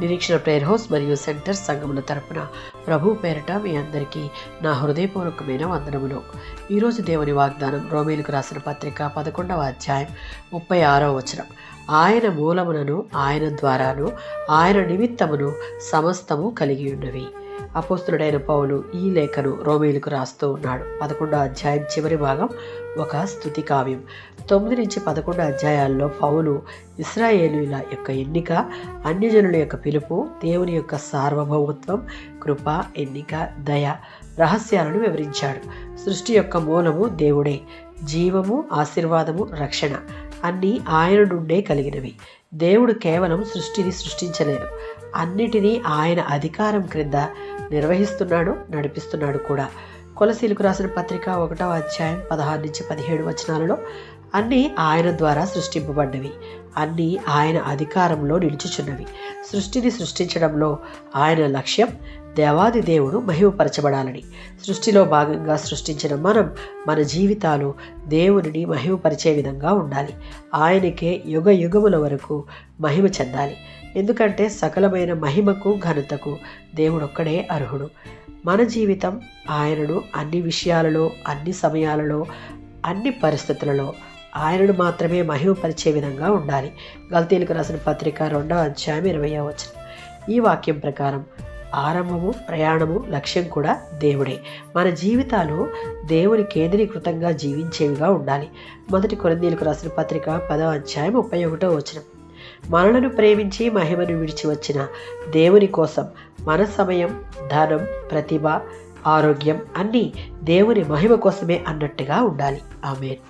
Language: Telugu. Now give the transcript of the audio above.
నిరీక్షణ ప్రేయర్ హౌస్ మరియు సెంటర్ సంఘముల తరపున ప్రభు పేరట మీ అందరికీ నా హృదయపూర్వకమైన వందనములు. ఈరోజు దేవుని వాగ్దానం రోమీలకు రాసిన పత్రిక 11వ అధ్యాయం 36వ వచనం. ఆయన మూలమునను ఆయన ద్వారాను ఆయన నిమిత్తమును సమస్తము కలిగి ఉన్నవి. అపోస్తులుడైన పౌలు ఈ లేఖను రోమీలకు రాస్తూ ఉన్నాడు. 11వ అధ్యాయం చివరి భాగం ఒక స్తుతి కావ్యం. 9 నుంచి 11 అధ్యాయాల్లో పౌలు ఇశ్రాయేలీయుల యొక్క ఎన్నిక, అన్యజనుల యొక్క పిలుపు, దేవుని యొక్క సార్వభౌమత్వం, కృప, ఎన్నిక, దయ రహస్యాలను వివరించాడు. సృష్టి యొక్క మూలము దేవుడే. జీవము, ఆశీర్వాదము, రక్షణ అన్నీ ఆయన నుండే కలిగినవి. దేవుడు కేవలం సృష్టిని సృష్టించలేదు, అన్నిటినీ ఆయన అధికారం క్రింద నిర్వహిస్తున్నాడు, నడిపిస్తున్నాడు కూడా. కొలసీలకు రాసిన పత్రిక 1వ అధ్యాయం 16 నుంచి 17 వచనాలలో అన్నీ ఆయన ద్వారా సృష్టింపబడ్డవి, అన్నీ ఆయన అధికారంలో నిలుచుచున్నవి. సృష్టిని సృష్టించడంలో ఆయన లక్ష్యం దేవాది దేవుడు మహిమపరచబడాలని. సృష్టిలో భాగంగా సృష్టించిన మన జీవితాలు దేవునిని మహిమపరిచే విధంగా ఉండాలి. ఆయనకే యుగ యుగముల వరకు మహిమ చెందాలి. ఎందుకంటే సకలమైన మహిమకు ఘనతకు దేవుడొక్కడే అర్హుడు. మన జీవితం ఆయనను అన్ని విషయాలలో, అన్ని సమయాలలో, అన్ని పరిస్థితులలో ఆయనను మాత్రమే మహిమపరిచే విధంగా ఉండాలి. గల్తీలకు రాసిన పత్రిక 2వ అధ్యాయం 20వ వచనం. ఈ వాక్యం ప్రకారం ఆరంభము, ప్రయాణము, లక్ష్యం కూడా దేవుడే. మన జీవితాలు దేవుని కేంద్రీకృతంగా జీవించేవిగా ఉండాలి. 1 కొరింథీయులకు రాసిన పత్రిక 10వ అధ్యాయం 31వ వచనం. మనలను ప్రేమించి మహిమను విడిచి వచ్చిన దేవుని కోసం మన సమయం, ధనం, ప్రతిభ, ఆరోగ్యం అన్నీ దేవుని మహిమ కోసమే అన్నట్టుగా ఉండాలి. ఆమేన్.